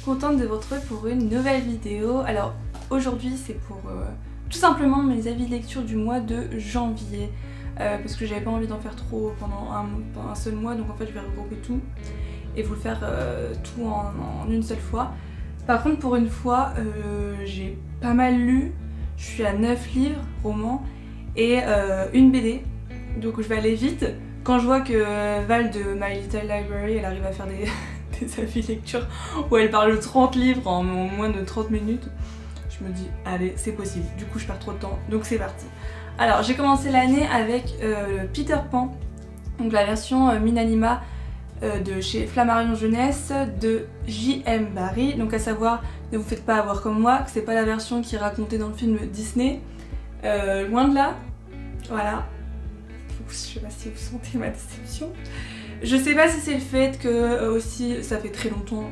contente de vous retrouver pour une nouvelle vidéo. Alors aujourd'hui c'est pour tout simplement mes avis de lecture du mois de janvier. Parce que j'avais pas envie d'en faire trop pendant un seul mois, donc en fait je vais regrouper tout et vous le faire tout en une seule fois. Par contre pour une fois j'ai pas mal lu, je suis à 9 livres, romans et une BD, donc je vais aller vite. Quand je vois que Val de My Little Library elle arrive à faire des avis de lecture où elle parle de 30 livres en moins de 30 minutes, je me dis allez c'est possible, du coup je perds trop de temps, donc c'est parti. Alors j'ai commencé l'année avec Peter Pan, donc la version Minanima de chez Flammarion Jeunesse de J.M. Barrie, donc à savoir, ne vous faites pas avoir comme moi, que c'est pas la version qui est racontée dans le film Disney, loin de là, voilà. Je sais pas si vous sentez ma déception. Je sais pas si c'est le fait que aussi ça fait très longtemps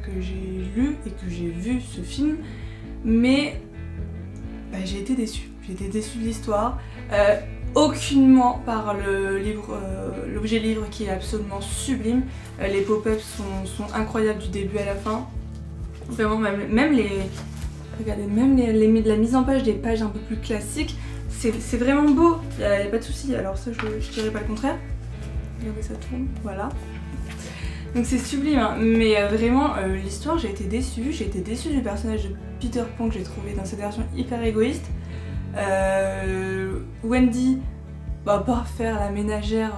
que j'ai lu et que j'ai vu ce film, mais bah, j'ai été déçue. J'ai été déçue de l'histoire, aucunement par le livre, l'objet livre qui est absolument sublime. Les pop-ups sont incroyables du début à la fin. Vraiment même les, regardez, même la mise en page des pages un peu plus classiques, c'est vraiment beau, il n'y a pas de souci. Alors ça je dirais pas le contraire. Regardez ça tourne, voilà. Donc c'est sublime, hein. Mais vraiment l'histoire j'ai été déçue du personnage de Peter Pan que j'ai trouvé dans cette version hyper égoïste. Wendy va pas faire la ménagère,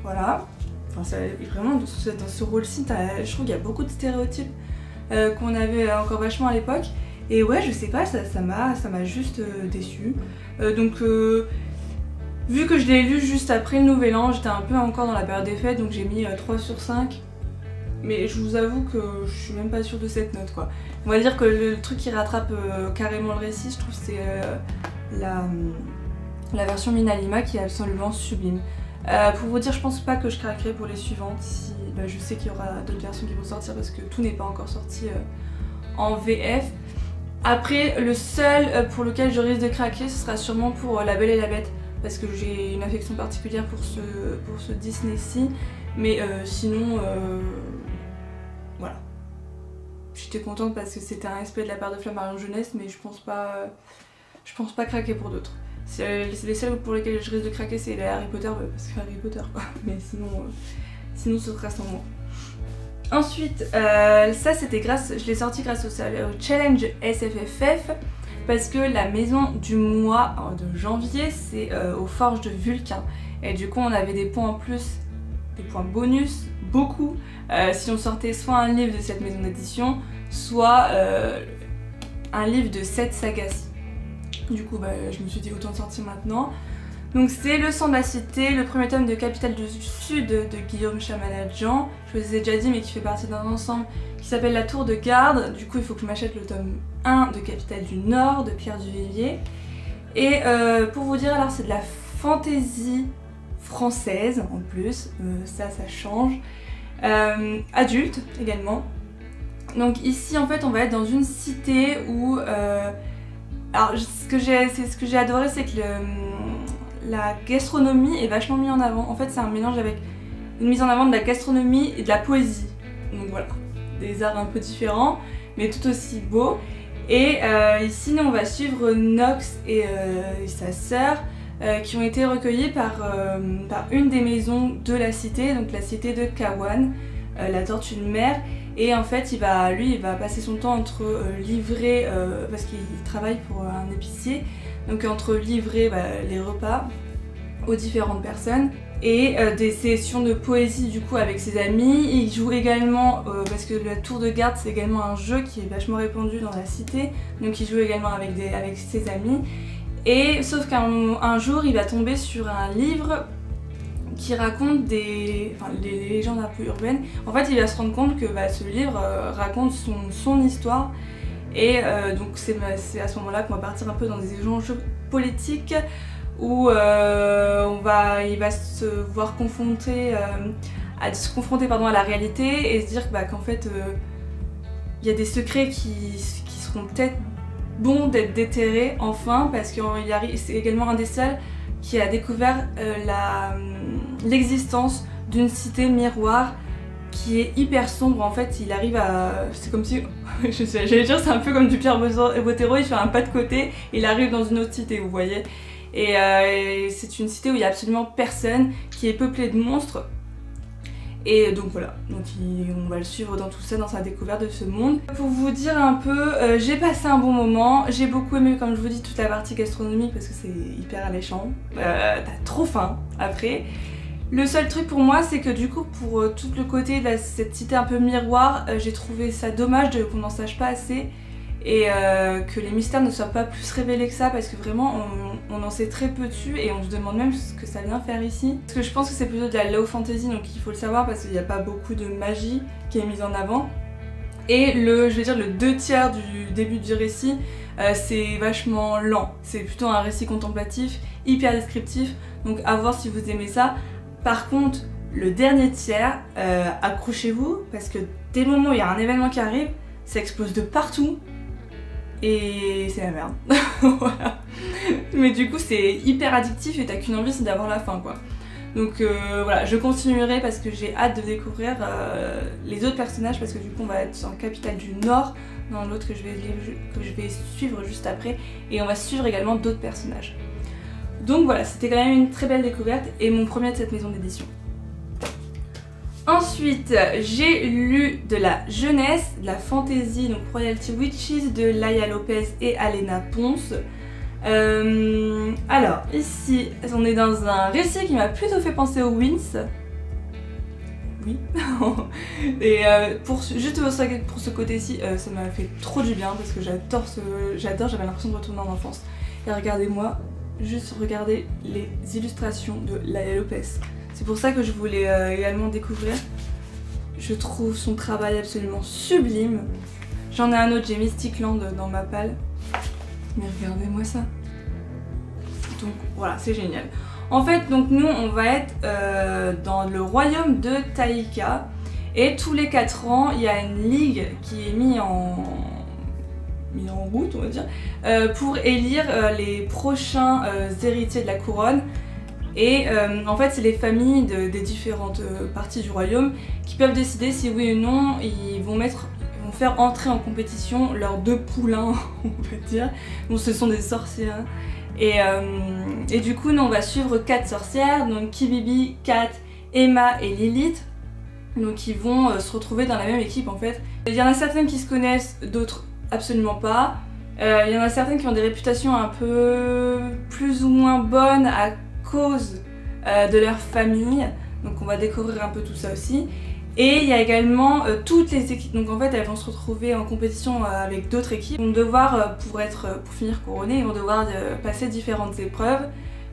voilà. Enfin, ça, vraiment dans ce rôle-ci, je trouve qu'il y a beaucoup de stéréotypes qu'on avait encore vachement à l'époque. Et ouais, je sais pas, ça m'a juste déçue. Donc vu que je l'ai lu juste après le Nouvel An, j'étais un peu encore dans la période des fêtes, donc j'ai mis 3 sur 5. Mais je vous avoue que je suis même pas sûre de cette note, quoi. On va dire que le truc qui rattrape carrément le récit, je trouve, c'est la version Minanima qui est absolument sublime. Pour vous dire, je pense pas que je craquerai pour les suivantes. Si, bah, je sais qu'il y aura d'autres versions qui vont sortir parce que tout n'est pas encore sorti en VF. Après, le seul pour lequel je risque de craquer, ce sera sûrement pour La Belle et la Bête, parce que j'ai une affection particulière pour ce Disney-ci. Mais sinon, voilà. J'étais contente parce que c'était un respect de la part de Flammarion Jeunesse, mais je pense pas craquer pour d'autres. Les seuls pour lesquels je risque de craquer, c'est les Harry Potter, parce que Harry Potter quoi. Mais sinon ce sera sans moi. Ensuite, ça c'était je l'ai sorti grâce au challenge SFFF, parce que la maison du mois de janvier c'est aux Forges de Vulcain. Et du coup on avait des points en plus, des points bonus, beaucoup, si on sortait soit un livre de cette maison d'édition, soit un livre de cette saga-ci. Du coup bah, je me suis dit autant sortir maintenant. Donc c'est Le Sang de la Cité, le premier tome de Capitale du Sud de Guillaume Chamanadjian. Je vous ai déjà dit mais qui fait partie d'un ensemble qui s'appelle La Tour de Garde. Du coup il faut que je m'achète le tome 1 de Capitale du Nord de Pierre Duvivier. Et pour vous dire alors c'est de la fantaisie française en plus, ça change. Adulte également. Donc ici en fait on va être dans une cité où... alors ce que j'ai adoré c'est que la gastronomie est vachement mise en avant. En fait c'est un mélange avec une mise en avant de la gastronomie et de la poésie. Donc voilà, des arts un peu différents mais tout aussi beaux. Et ici nous on va suivre Nox et sa sœur qui ont été recueillis par une des maisons de la cité, donc la cité de Kawan, la tortue de mer. Et en fait il va passer son temps entre livrer, parce qu'il travaille pour un épicier, donc entre livrer les repas aux différentes personnes et des sessions de poésie du coup avec ses amis. Il joue également, parce que la tour de garde c'est également un jeu qui est vachement répandu dans la cité, donc il joue également avec ses amis. Et sauf qu'un jour il va tomber sur un livre qui raconte des légendes un peu urbaines. En fait il va se rendre compte que ce livre raconte son histoire. Et donc c'est à ce moment là qu'on va partir un peu dans des échanges politiques où il va se voir confronté à la réalité et se dire qu'en fait il y a des secrets qui seront peut-être bons d'être déterrés enfin, parce que c'est également un des seuls qui a découvert l'existence d'une cité miroir qui est hyper sombre. En fait, il arrive à... C'est comme si... J'allais dire, c'est un peu comme du Pierre Bottero, il fait un pas de côté, il arrive dans une autre cité, vous voyez. Et c'est une cité où il n'y a absolument personne, qui est peuplée de monstres. Et donc voilà, donc on va le suivre dans tout ça, dans sa découverte de ce monde. Pour vous dire un peu, j'ai passé un bon moment, j'ai beaucoup aimé, comme je vous dis, toute la partie gastronomique parce que c'est hyper alléchant. T'as trop faim après. Le seul truc pour moi, c'est que du coup, pour tout le côté de cette cité un peu miroir, j'ai trouvé ça dommage qu'on n'en sache pas assez et que les mystères ne soient pas plus révélés que ça, parce que vraiment on en sait très peu dessus et on se demande même ce que ça vient faire ici. Parce que je pense que c'est plutôt de la low fantasy, donc il faut le savoir parce qu'il n'y a pas beaucoup de magie qui est mise en avant. Et je vais dire le 2/3 du début du récit, c'est vachement lent. C'est plutôt un récit contemplatif, hyper descriptif, donc à voir si vous aimez ça. Par contre, le dernier tiers, accrochez-vous, parce que dès le moment où il y a un événement qui arrive, ça explose de partout. Et c'est la merde. Voilà. Mais du coup c'est hyper addictif et t'as qu'une envie, c'est d'avoir la fin quoi. Donc voilà, je continuerai parce que j'ai hâte de découvrir les autres personnages, parce que du coup on va être en capitale du Nord, dans l'autre que je vais suivre juste après, et on va suivre également d'autres personnages. Donc voilà, c'était quand même une très belle découverte et mon premier de cette maison d'édition. Ensuite, j'ai lu de la jeunesse, de la fantasy, donc Royalty Witches de Laia Lopez et Alena Ponce. Alors, ici, on est dans un récit qui m'a plutôt fait penser aux Wins. Oui. Et juste pour ce côté-ci, ça m'a fait trop du bien parce que j'adore, j'avais l'impression de retourner en enfance. Et regardez-moi, juste regardez les illustrations de Laia Lopez. C'est pour ça que je voulais également découvrir. Je trouve son travail absolument sublime. J'en ai un autre, j'ai Mystic Land dans ma palle. Mais regardez-moi ça. Donc voilà, c'est génial. En fait, donc nous, on va être dans le royaume de Taïka. Et tous les 4 ans, il y a une ligue qui est mise en route, on va dire, pour élire les prochains héritiers de la couronne. Et en fait, c'est les familles des différentes parties du royaume qui peuvent décider si oui ou non ils vont faire entrer en compétition leurs 2 poulains, on peut dire. Donc ce sont des sorcières. Et du coup, nous on va suivre 4 sorcières, donc Kibibi, Kat, Emma et Lilith. Donc ils vont se retrouver dans la même équipe en fait. Il y en a certaines qui se connaissent, d'autres absolument pas. Il y en a certaines qui ont des réputations un peu plus ou moins bonnes à cause de leur famille, donc on va découvrir un peu tout ça aussi. Et il y a également toutes les équipes, donc en fait elles vont se retrouver en compétition avec d'autres équipes. Ils vont devoir, pour finir couronnées, ils vont devoir passer différentes épreuves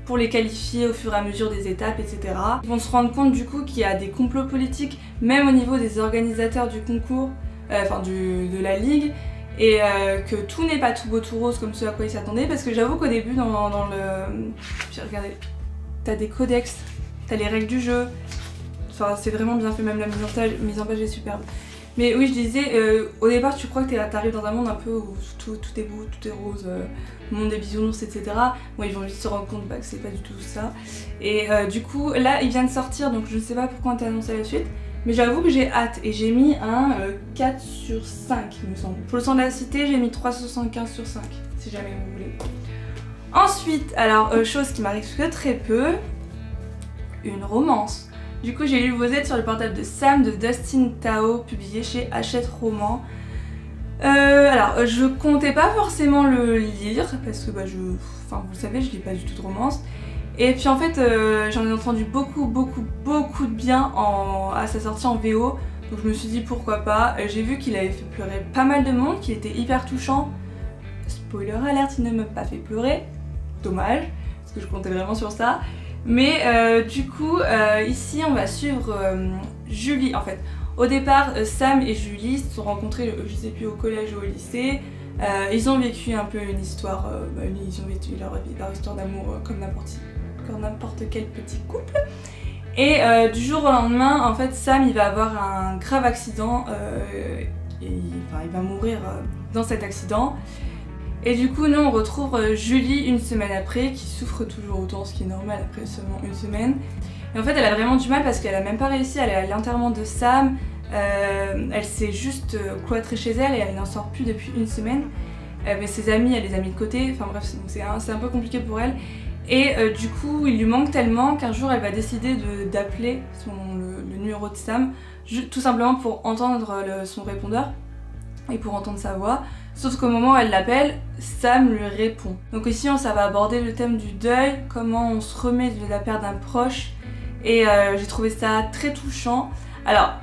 pour les qualifier au fur et à mesure des étapes, etc. Ils vont se rendre compte du coup qu'il y a des complots politiques, même au niveau des organisateurs du concours, de la ligue, et que tout n'est pas tout beau tout rose comme ce à quoi ils s'attendaient, parce que j'avoue qu'au début dans le... Regardez, t'as des codex, t'as les règles du jeu, enfin c'est vraiment bien fait, même la mise en page est superbe. Mais oui, je disais, au départ tu crois que t'arrives dans un monde un peu où tout est beau, tout est rose, le monde des bisounours, etc. Bon, ils vont vite se rendre compte que c'est pas du tout ça. Et du coup, là, il vient de sortir, donc je ne sais pas pourquoi on t'a annoncé la suite, mais j'avoue que j'ai hâte, et j'ai mis un 4 sur 5, il me semble. Pour le sang de la cité, j'ai mis 3,75 sur 5, si jamais vous voulez. Ensuite, alors, chose qui m'arrive que très peu, une romance. Du coup, j'ai lu Vos aides sur le portable de Sam de Dustin Tao, publié chez Hachette Roman. Alors, je comptais pas forcément le lire, parce que vous le savez, je lis pas du tout de romance. Et puis en fait, j'en ai entendu beaucoup de bien à sa sortie en VO, donc je me suis dit pourquoi pas. J'ai vu qu'il avait fait pleurer pas mal de monde, qu'il était hyper touchant. Spoiler alert, il ne m'a pas fait pleurer. Dommage, parce que je comptais vraiment sur ça. Mais du coup, ici on va suivre Julie. En fait, au départ, Sam et Julie se sont rencontrés, je sais plus, au collège ou au lycée. Ils ont vécu un peu une histoire, ils ont vécu leur histoire d'amour comme n'importe quel petit couple. Et du jour au lendemain, en fait, Sam il va avoir un grave accident et il va mourir dans cet accident. Et du coup, nous on retrouve Julie une semaine après, qui souffre toujours autant, ce qui est normal après seulement une semaine. Et en fait elle a vraiment du mal parce qu'elle a même pas réussi à aller à l'enterrement de Sam. Elle s'est juste cloîtrée chez elle et elle n'en sort plus depuis une semaine. Mais ses amis, elle les a mis de côté, enfin bref c'est un peu compliqué pour elle. Et du coup il lui manque tellement qu'un jour elle va décider d'appeler le numéro de Sam, tout simplement pour entendre son répondeur et pour entendre sa voix. Sauf qu'au moment où elle l'appelle, Sam lui répond. Donc ici ça va aborder le thème du deuil, comment on se remet de la perte d'un proche. Et j'ai trouvé ça très touchant. Alors,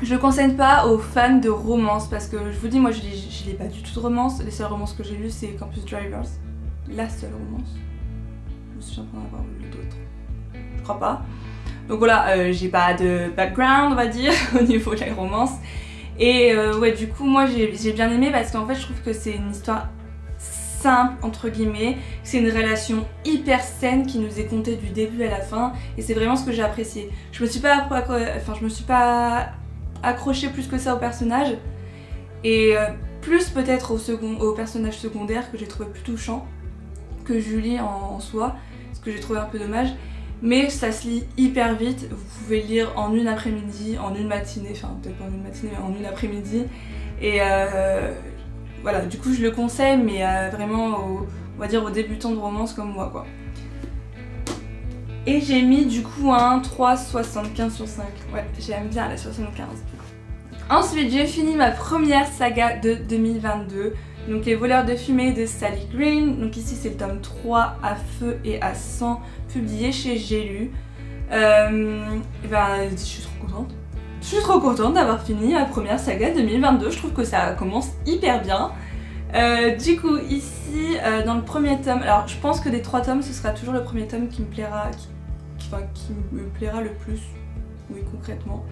je ne conseille pas aux fans de romance parce que je vous dis, moi je lis pas du tout de romance. Les seules romances que j'ai lues c'est Campus Drivers. La seule romance. Je me souviens pas en avoir lu d'autres. Je crois pas. Donc voilà, j'ai pas de background on va dire au niveau de la romance. Et ouais du coup moi j'ai bien aimé parce qu'en fait je trouve que c'est une histoire simple entre guillemets, c'est une relation hyper saine qui nous est contée du début à la fin et c'est vraiment ce que j'ai apprécié. Je me suis pas accrochée plus que ça au personnage et plus peut-être au personnage secondaire que j'ai trouvé plus touchant que Julie en soi, ce que j'ai trouvé un peu dommage. Mais ça se lit hyper vite, vous pouvez le lire en une après-midi, en une matinée, enfin peut-être pas en une matinée mais en une après-midi. Et voilà, du coup je le conseille mais vraiment on va dire aux débutants de romance comme moi quoi. Et j'ai mis du coup un 3,75 sur 5, ouais j'aime bien la 75. Ensuite j'ai fini ma première saga de 2022. Donc les voleurs de fumée de Sally Green. Donc ici c'est le tome 3 à feu et à sang publié chez J'ai lu. Je suis trop contente. Je suis trop contente d'avoir fini ma première saga 2022. Je trouve que ça commence hyper bien. Du coup ici dans le premier tome, alors je pense que des 3 tomes ce sera toujours le premier tome qui me plaira, qui me plaira le plus. Oui concrètement.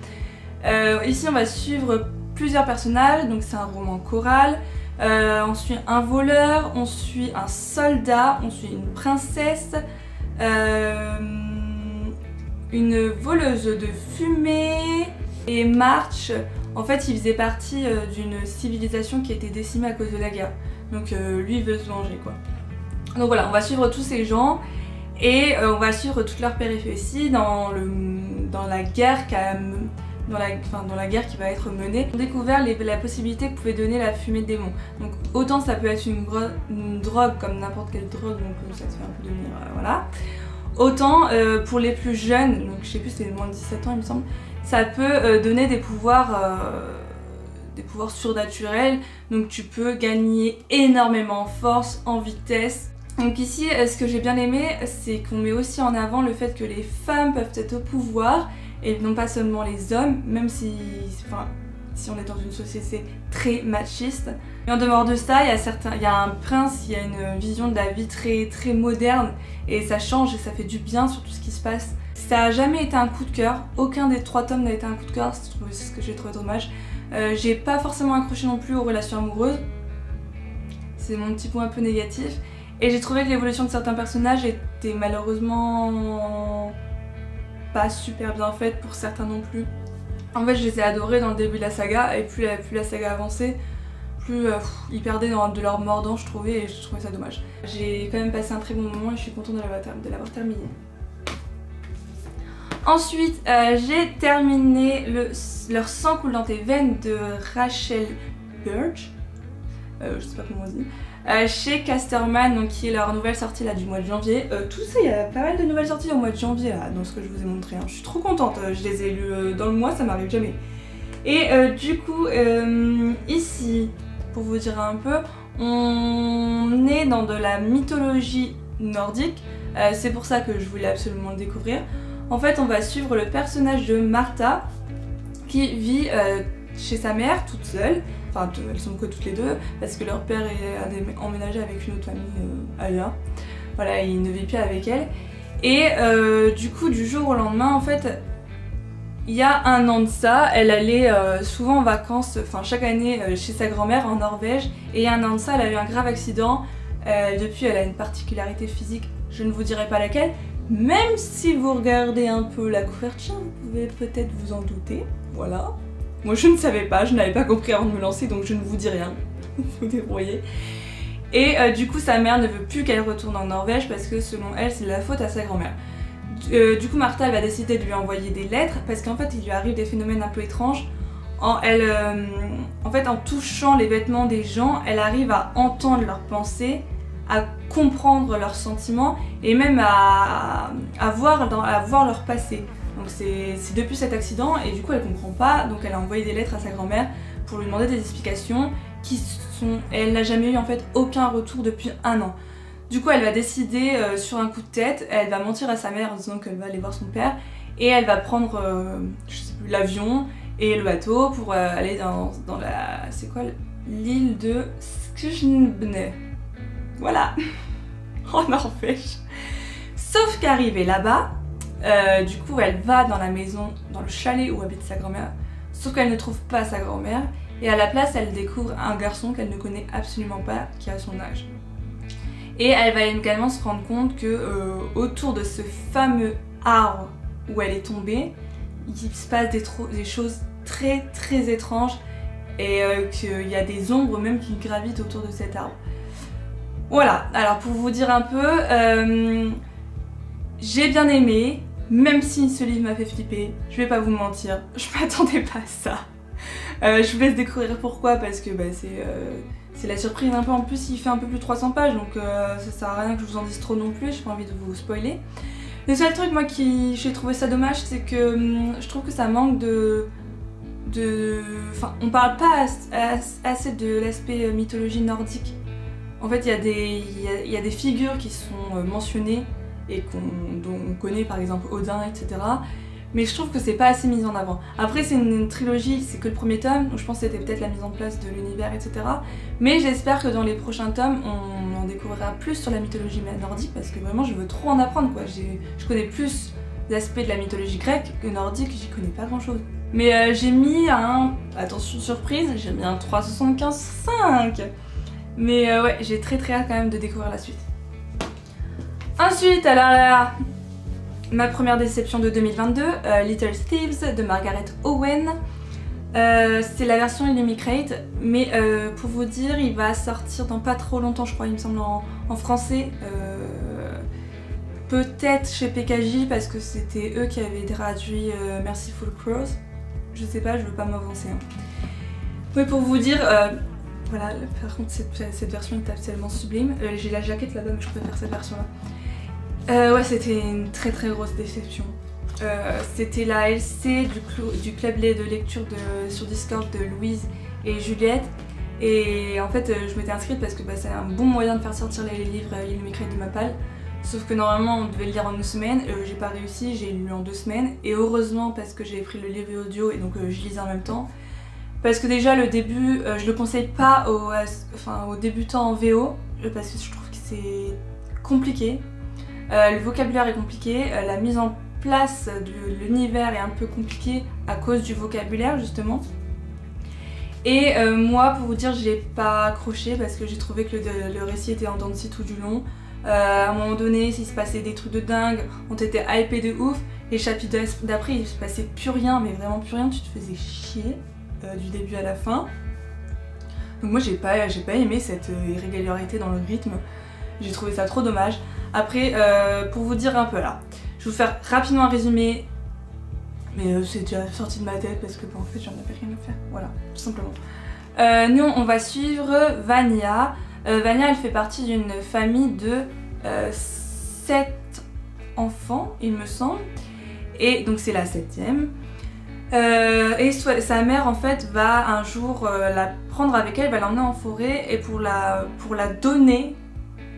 Ici on va suivre plusieurs personnages. Donc c'est un roman choral. On suit un voleur, on suit un soldat, on suit une princesse, une voleuse de fumée et March. En fait il faisait partie d'une civilisation qui a été décimée à cause de la guerre. Donc lui il veut se venger quoi. Donc voilà, on va suivre tous ces gens et on va suivre toutes leurs péripéties dans la guerre dans la guerre qui va être menée. On a découvert la possibilité que pouvait donner la fumée de démon. Donc autant ça peut être une drogue comme n'importe quelle drogue, donc ça te fait un peu devenir voilà. Autant pour les plus jeunes, donc je sais plus c'est moins de 17 ans il me semble, ça peut donner des pouvoirs surnaturels. Donc tu peux gagner énormément en force, en vitesse. Donc ici ce que j'ai bien aimé c'est qu'on met aussi en avant le fait que les femmes peuvent être au pouvoir et non pas seulement les hommes, même si on est dans une société très machiste. Et en dehors de ça, il y a un prince, il y a une vision de la vie très, très moderne et ça change et ça fait du bien sur tout ce qui se passe. Ça a jamais été un coup de cœur, aucun des 3 tomes n'a été un coup de cœur, c'est ce que j'ai trouvé dommage. J'ai pas forcément accroché non plus aux relations amoureuses, c'est mon petit point un peu négatif. Et j'ai trouvé que l'évolution de certains personnages était malheureusement pas super bien faite pour certains non plus. En fait je les ai adorés dans le début de la saga et plus la saga avançait, plus ils perdaient de leur mordant je trouvais et je trouvais ça dommage. J'ai quand même passé un très bon moment et je suis contente de l'avoir terminé. Ensuite j'ai terminé Leur sang coule dans tes veines de Rachel Birch, je sais pas comment on dit. Chez Casterman, donc qui est leur nouvelle sortie là du mois de janvier. Tout ça, il y a pas mal de nouvelles sorties au mois de janvier là, dans ce que je vous ai montré. Hein. Je suis trop contente, je les ai lues dans le mois, ça m'arrive jamais. Et du coup, ici, pour vous dire un peu, on est dans de la mythologie nordique. C'est pour ça que je voulais absolument le découvrir. En fait, on va suivre le personnage de Martha qui vit chez sa mère toute seule. Enfin, elles sont que toutes les deux parce que leur père est emménagé avec une autre famille ailleurs. Voilà, il ne vit plus avec elle. Et du coup, du jour au lendemain, en fait, il y a un an de ça, elle allait souvent en vacances, enfin chaque année chez sa grand-mère en Norvège. Et il y a un an de ça, elle a eu un grave accident. Depuis, elle a une particularité physique, je ne vous dirai pas laquelle. Même si vous regardez un peu la couverture, vous pouvez peut-être vous en douter. Voilà. Moi je ne savais pas, je n'avais pas compris avant de me lancer donc je ne vous dis rien, vous débrouillez. Et du coup sa mère ne veut plus qu'elle retourne en Norvège parce que selon elle c'est de la faute à sa grand-mère. Du coup Martha elle va décider de lui envoyer des lettres parce qu'en fait il lui arrive des phénomènes un peu étranges. En fait en touchant les vêtements des gens, elle arrive à entendre leurs pensées, à comprendre leurs sentiments et même à voir leur passé. Donc c'est depuis cet accident et du coup elle comprend pas, donc elle a envoyé des lettres à sa grand-mère pour lui demander des explications elle n'a jamais eu en fait aucun retour depuis 1 an. Du coup elle va décider sur un coup de tête, elle va mentir à sa mère en disant qu'elle va aller voir son père et elle va prendre l'avion et le bateau pour aller dans la... c'est quoi l'île de Skjebne. Voilà. En Norvège. Sauf qu'arrivée là-bas, du coup elle va dans la maison, dans le chalet où habite sa grand-mère, sauf qu'elle ne trouve pas sa grand-mère et à la place elle découvre un garçon qu'elle ne connaît absolument pas qui a son âge. Et elle va également se rendre compte que autour de ce fameux arbre où elle est tombée, il se passe des choses très très étranges et qu'il y a des ombres même qui gravitent autour de cet arbre. Voilà, alors pour vous dire un peu, j'ai bien aimé, même si ce livre m'a fait flipper, je vais pas vous mentir, je m'attendais pas à ça. Je vous laisse découvrir pourquoi, parce que c'est la surprise un peu. En plus il fait un peu plus de 300 pages, donc ça sert à rien que je vous en dise trop non plus, j'ai pas envie de vous spoiler. Le seul truc moi qui j'ai trouvé ça dommage, c'est que je trouve que ça manque enfin on parle pas assez de l'aspect mythologie nordique. En fait il y a des figures qui sont mentionnées et dont on connaît par exemple Odin, etc. Mais je trouve que c'est pas assez mis en avant. Après c'est une trilogie, c'est que le premier tome, donc je pense que c'était peut-être la mise en place de l'univers, etc. Mais j'espère que dans les prochains tomes, on en découvrira plus sur la mythologie nordique parce que vraiment je veux trop en apprendre quoi. Je connais plus l'aspect de la mythologie grecque que nordique, j'y connais pas grand chose. Mais j'ai mis un... attention surprise, j'ai mis un 3,75. Mais ouais, j'ai très hâte quand même de découvrir la suite. Ensuite, alors là... ma première déception de 2022, Little Thieves de Margaret Owen. C'est la version Illumicrate, mais pour vous dire, il va sortir dans pas trop longtemps, je crois, il me semble, en français. Peut-être chez PKJ, parce que c'était eux qui avaient traduit Merciful Crows. Je sais pas, je veux pas m'avancer. Hein. Mais pour vous dire, voilà, par contre, cette version est absolument sublime. J'ai la jaquette là-bas, mais je préfère cette version-là. Ouais, c'était une très grosse déception. C'était la LC du club de lecture sur Discord de Louise et Juliette. Et en fait, je m'étais inscrite parce que c'est un bon moyen de faire sortir les livres Illumicrate de Mapal. Sauf que normalement, on devait le lire en 1 semaine. J'ai pas réussi, j'ai lu en 2 semaines. Et heureusement, parce que j'ai pris le livre audio et donc je lisais en même temps. Parce que déjà, le début, je le conseille pas aux débutants en VO, parce que je trouve que c'est compliqué. Le vocabulaire est compliqué, la mise en place de l'univers est un peu compliquée à cause du vocabulaire justement. Et moi pour vous dire j'ai pas accroché parce que j'ai trouvé que le récit était en dents de scie tout du long. À un moment donné s'il se passait des trucs de dingue, on t'était hypé de ouf. Les chapitres d'après il se passait plus rien, mais vraiment plus rien, tu te faisais chier du début à la fin. Donc moi j'ai pas aimé cette irrégularité dans le rythme, j'ai trouvé ça trop dommage. Après, pour vous dire un peu là, je vais vous faire rapidement un résumé, mais c'est déjà sorti de ma tête parce que en fait j'en avais rien à faire, voilà, tout simplement. Nous on va suivre Vanya. Vanya elle fait partie d'une famille de 7 enfants il me semble, et donc c'est la 7ème. Et sa mère en fait va un jour la prendre avec elle, va l'emmener en forêt et pour la donner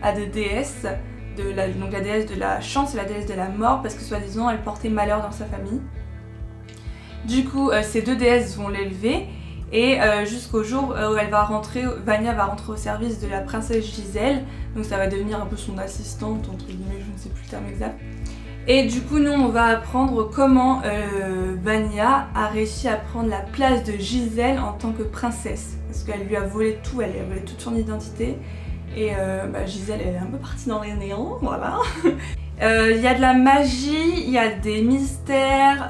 à des déesses. Donc la déesse de la chance et la déesse de la mort parce que soi-disant elle portait malheur dans sa famille. Du coup ces 2 déesses vont l'élever et jusqu'au jour où Vanya va rentrer au service de la princesse Giselle, donc ça va devenir un peu son assistante entre guillemets, je ne sais plus le terme exact. Et du coup nous on va apprendre comment Vanya a réussi à prendre la place de Giselle en tant que princesse parce qu'elle lui a volé tout, elle a volé toute son identité. Et Giselle elle est un peu partie dans les néants, voilà. Il y a de la magie, il y a des mystères,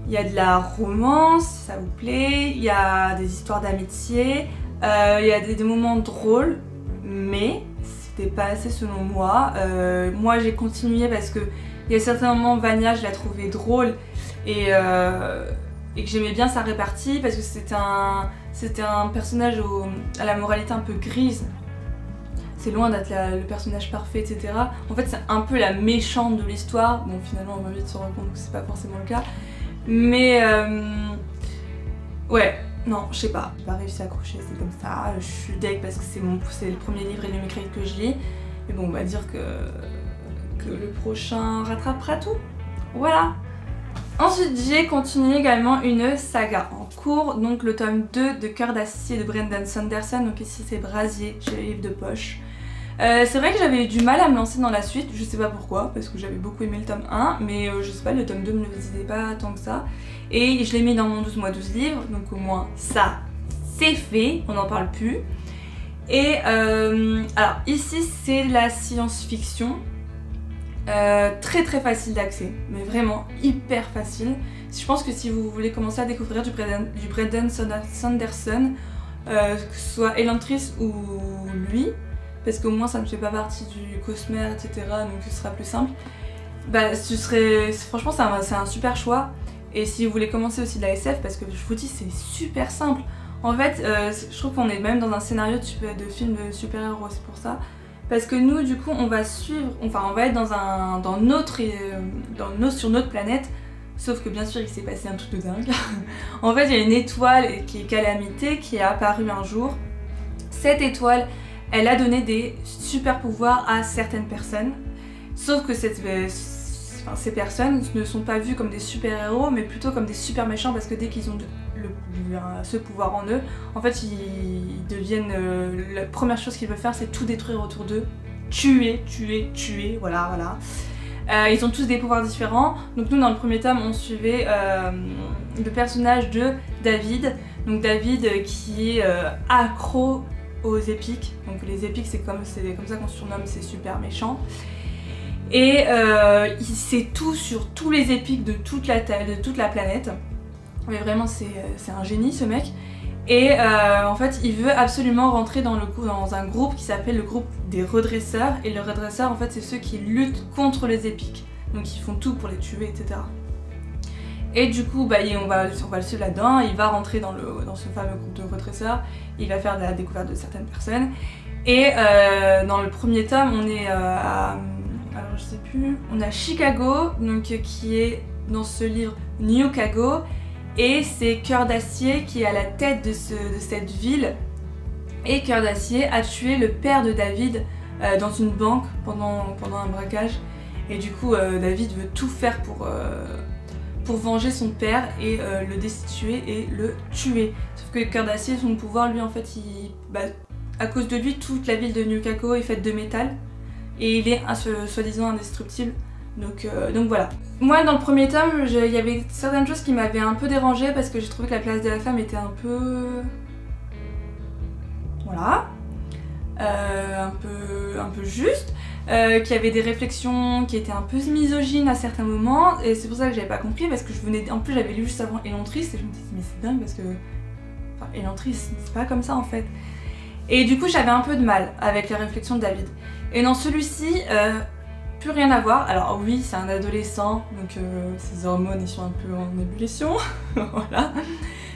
il y a de la romance, si ça vous plaît, il y a des histoires d'amitié, il y a des moments drôles, mais c'était pas assez selon moi. Moi j'ai continué parce que Il y a certains moments, Vania, je la trouvais drôle et que j'aimais bien sa répartie parce que c'était un personnage à la moralité un peu grise. C'est loin d'être le personnage parfait, etc. En fait, c'est un peu la méchante de l'histoire. Bon, finalement, on va vite se rendre compte que c'est pas forcément le cas. Mais ouais, non, je sais pas. J'ai pas réussi à accrocher, c'est comme ça. Je suis deg parce que c'est le premier livre Illuminated que je lis. Mais bon, on va dire que le prochain rattrapera tout. Voilà. Ensuite, j'ai continué également une saga en cours, donc le tome 2 de Cœur d'acier de Brandon Sanderson. Donc ici, c'est Brasier chez les livres de poche. C'est vrai que j'avais eu du mal à me lancer dans la suite, je sais pas pourquoi, parce que j'avais beaucoup aimé le tome 1, mais je sais pas, le tome 2 me le disait pas tant que ça. Et je l'ai mis dans mon 12 mois 12 livres, donc au moins ça, c'est fait, on n'en parle plus. Et alors ici, c'est la science-fiction. Très très facile d'accès, mais vraiment hyper facile. Je pense que si vous voulez commencer à découvrir du Brandon Sanderson, que ce soit Elantris ou lui, parce qu'au moins ça ne fait pas partie du Cosmere, etc. donc ce sera plus simple, bah franchement c'est un super choix. Et si vous voulez commencer aussi de la SF, parce que je vous dis c'est super simple. En fait, je trouve qu'on est même dans un scénario de film de super-héros, c'est pour ça. Parce que nous, du coup, on va suivre, enfin, on va être sur notre planète, sauf que bien sûr, il s'est passé un truc de dingue. En fait, il y a une étoile qui est Calamité, qui est apparue un jour. Cette étoile, elle a donné des super pouvoirs à certaines personnes, sauf que ces personnes ne sont pas vues comme des super-héros, mais plutôt comme des super méchants, parce que dès qu'ils ont ce pouvoir en eux, en fait ils deviennent la première chose qu'ils veulent faire, c'est tout détruire autour d'eux, tuer, voilà. Ils ont tous des pouvoirs différents. Donc nous, dans le premier tome, on suivait le personnage de David. Donc David qui est accro aux épiques. Donc les épiques, c'est comme ça qu'on surnomme ces super méchants. Et il sait tout sur tous les épiques de toute la planète. Mais vraiment, c'est un génie, ce mec. Et en fait, il veut absolument rentrer dans un groupe qui s'appelle le groupe des redresseurs. Et les redresseurs, en fait, c'est ceux qui luttent contre les épiques. Donc ils font tout pour les tuer, etc. Et du coup, bah, on va le suivre là-dedans. Il va rentrer dans ce fameux groupe de redresseurs. Il va faire de la découverte de certaines personnes. Et dans le premier tome, on est alors je sais plus, on a Chicago, donc qui est dans ce livre New Chicago, et c'est Cœur d'acier qui est à la tête de cette ville. Et Cœur d'acier a tué le père de David dans une banque pendant un braquage. Et du coup, David veut tout faire pour venger son père et le destituer et le tuer. Sauf que Cœur d'acier, son pouvoir, lui, en fait, à cause de lui, toute la ville de New Chicago est faite de métal. Et il est soi-disant indestructible. Donc voilà. Moi, dans le premier tome, il y avait certaines choses qui m'avaient un peu dérangée parce que j'ai trouvé que la place de la femme était un peu... Voilà. Un peu juste. Qu'il y avait des réflexions qui étaient un peu misogynes à certains moments. Et c'est pour ça que j'avais pas compris, parce que en plus j'avais lu juste avant Elantris et je me disais mais c'est dingue parce que... Enfin, Elantris, c'est pas comme ça en fait. Et du coup j'avais un peu de mal avec la réflexion de David. Et dans celui-ci, plus rien à voir. Alors oui, c'est un adolescent, donc ses hormones ils sont un peu en ébullition, voilà.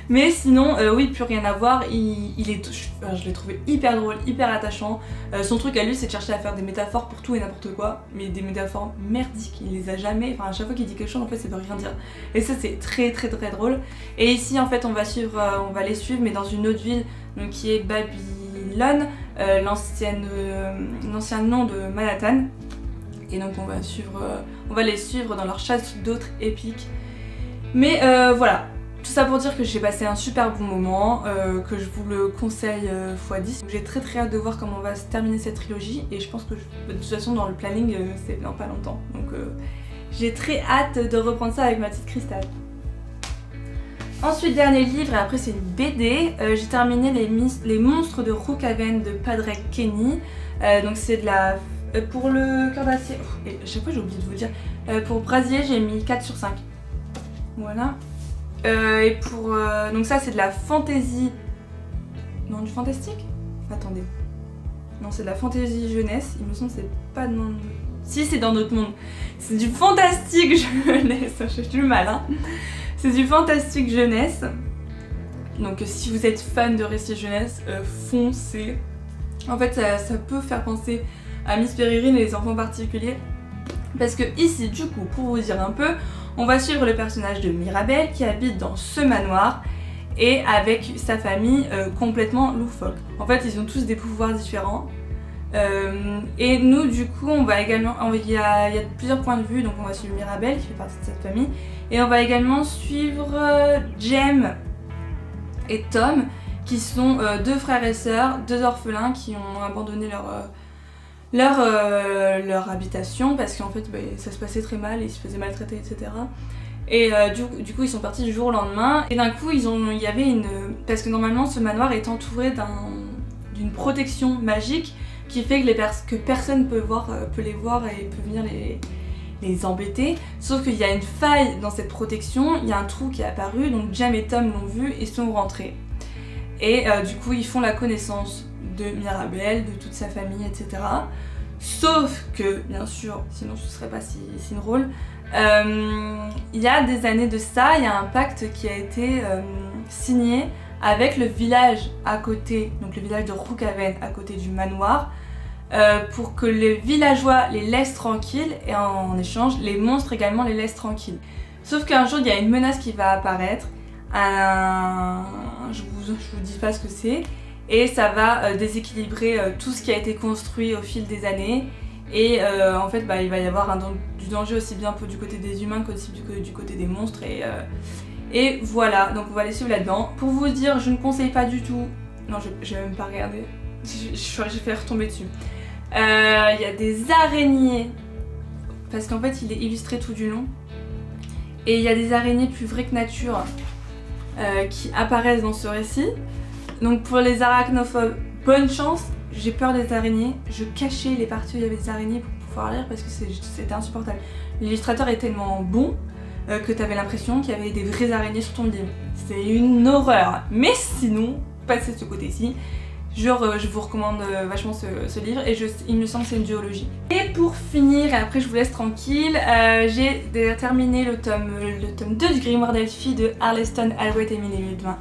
Mais sinon, oui, plus rien à voir. Je l'ai trouvé hyper drôle, hyper attachant. Son truc à lui, c'est de chercher à faire des métaphores pour tout et n'importe quoi, mais des métaphores merdiques. Il les a jamais. Enfin, à chaque fois qu'il dit quelque chose, en fait, ça veut rien dire. Et ça, c'est très très très drôle. Et ici, en fait, on va les suivre, mais dans une autre ville, donc qui est Babylone, l'ancien nom de Manhattan. Et donc on va les suivre dans leur chasse d'autres épiques. Mais voilà, tout ça pour dire que j'ai passé un super bon moment, que je vous le conseille x10. J'ai très très hâte de voir comment on va se terminer cette trilogie, et je pense que de toute façon dans le planning c'est dans pas longtemps. Donc j'ai très hâte de reprendre ça avec ma petite Cristal. Ensuite, dernier livre, et après c'est une BD, j'ai terminé les monstres de Rookhaven de Padraig Kenny. Donc c'est de la... pour le Cœur d'acier, et à chaque fois j'ai oublié de vous dire, pour Brasier j'ai mis 4 sur 5. Voilà. Et pour... donc ça c'est de la fantasy... Non, du fantastique? Attendez. Non, c'est de la fantasy jeunesse, il me semble que c'est pas de nom... si c'est dans notre monde. C'est du fantastique jeunesse, j'ai du mal hein. C'est du fantastique jeunesse. Donc si vous êtes fan de récits jeunesse, foncez. En fait ça peut faire penser à Miss Peregrine et les enfants particuliers. Parce que ici du coup, pour vous dire un peu, on va suivre le personnage de Mirabel qui habite dans ce manoir et avec sa famille complètement loufoque. En fait ils ont tous des pouvoirs différents. Et nous du coup on va également, il y a plusieurs points de vue, donc on va suivre Mirabel qui fait partie de cette famille et on va également suivre Jem et Tom qui sont deux frères et sœurs, deux orphelins qui ont abandonné leur habitation parce qu'en fait ça se passait très mal et ils se faisaient maltraiter etc. Et du coup ils sont partis du jour au lendemain et d'un coup il y avait parce que normalement ce manoir est entouré d'une protection magique qui fait que personne peut les voir et peut venir les embêter. Sauf qu'il y a une faille dans cette protection, il y a un trou qui est apparu, donc Jem et Tom l'ont vu et sont rentrés. Et du coup ils font la connaissance de Mirabel, de toute sa famille, etc. Sauf que, bien sûr, sinon ce serait pas si drôle, il y a des années de ça, il y a un pacte qui a été signé avec le village à côté, donc le village de Rookhaven à côté du manoir, pour que les villageois les laissent tranquilles et en échange les monstres également les laissent tranquilles. Sauf qu'un jour il y a une menace qui va apparaître, je vous dis pas ce que c'est, et ça va déséquilibrer tout ce qui a été construit au fil des années et en fait il va y avoir du danger aussi bien du côté des humains qu'aussi du côté des monstres et voilà, donc on va les suivre là-dedans. Pour vous dire, je ne conseille pas du tout, non je vais même pas regarder, j'ai fait retomber dessus. Il y a des araignées, parce qu'en fait il est illustré tout du long, et il y a des araignées plus vraies que nature qui apparaissent dans ce récit. Donc pour les arachnophobes, bonne chance, j'ai peur des araignées, je cachais les parties où il y avait des araignées pour pouvoir lire parce que c'était insupportable. L'illustrateur est tellement bon que tu avais l'impression qu'il y avait des vraies araignées sur ton livre. C'est une horreur. Mais sinon, passez de ce côté-ci. Je vous recommande vachement ce livre et il me semble que c'est une duologie. Et pour finir, et après je vous laisse tranquille, j'ai terminé le tome 2 du Grimoire d'Elphie de Arleston Allred et Emily Ludwin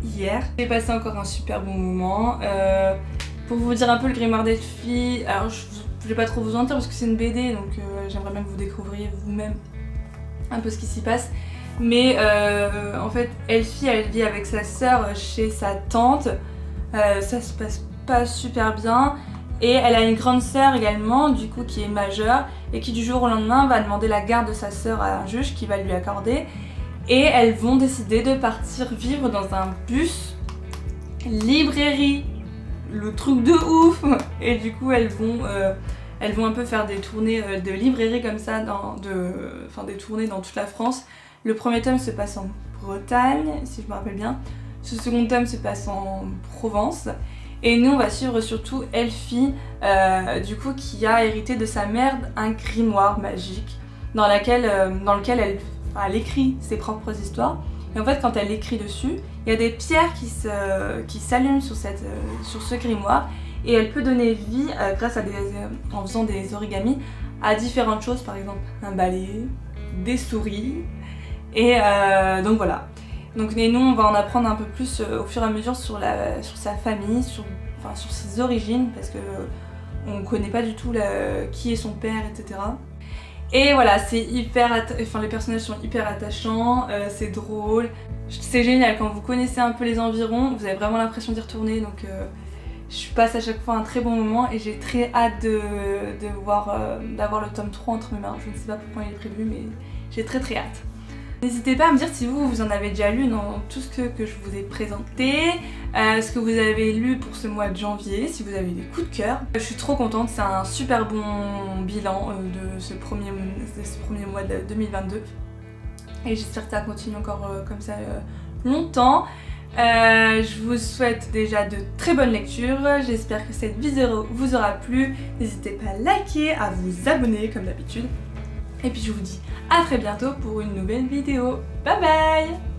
hier. J'ai passé encore un super bon moment. Pour vous dire un peu le Grimoire d'Elphie, alors je vais pas trop vous en dire parce que c'est une BD donc j'aimerais bien que vous découvriez vous-même un peu ce qui s'y passe. Mais en fait Elphie elle vit avec sa sœur chez sa tante. Ça se passe pas super bien et elle a une grande sœur également du coup qui est majeure et qui du jour au lendemain va demander la garde de sa sœur à un juge qui va lui accorder et elles vont décider de partir vivre dans un bus librairie, le truc de ouf, et du coup elles vont un peu faire des tournées de librairie comme ça, des tournées dans toute la France. Le premier tome se passe en Bretagne si je me rappelle bien. Ce second tome se passe en Provence et nous on va suivre surtout Elphie du coup qui a hérité de sa mère un grimoire magique dans lequel elle écrit ses propres histoires et en fait quand elle écrit dessus il y a des pierres qui s'allument sur ce grimoire et elle peut donner vie grâce à en faisant des origamis à différentes choses, par exemple un balai, des souris et donc voilà. Donc nous on va en apprendre un peu plus au fur et à mesure sur sa famille, sur ses origines parce que on connaît pas du tout qui est son père, etc. Et voilà, c'est les personnages sont hyper attachants, c'est drôle, c'est génial quand vous connaissez un peu les environs, vous avez vraiment l'impression d'y retourner donc je passe à chaque fois un très bon moment et j'ai très hâte d'avoir le tome 3 entre mes mains. Je ne sais pas pourquoi il est prévu mais j'ai très hâte. N'hésitez pas à me dire si vous en avez déjà lu dans tout ce que je vous ai présenté, ce que vous avez lu pour ce mois de janvier, si vous avez des coups de cœur. Je suis trop contente, c'est un super bon bilan de ce premier mois de 2022 et j'espère que ça continue encore comme ça longtemps. Je vous souhaite déjà de très bonnes lectures, j'espère que cette vidéo vous aura plu, n'hésitez pas à liker, à vous abonner comme d'habitude. Et puis je vous dis à très bientôt pour une nouvelle vidéo. Bye bye!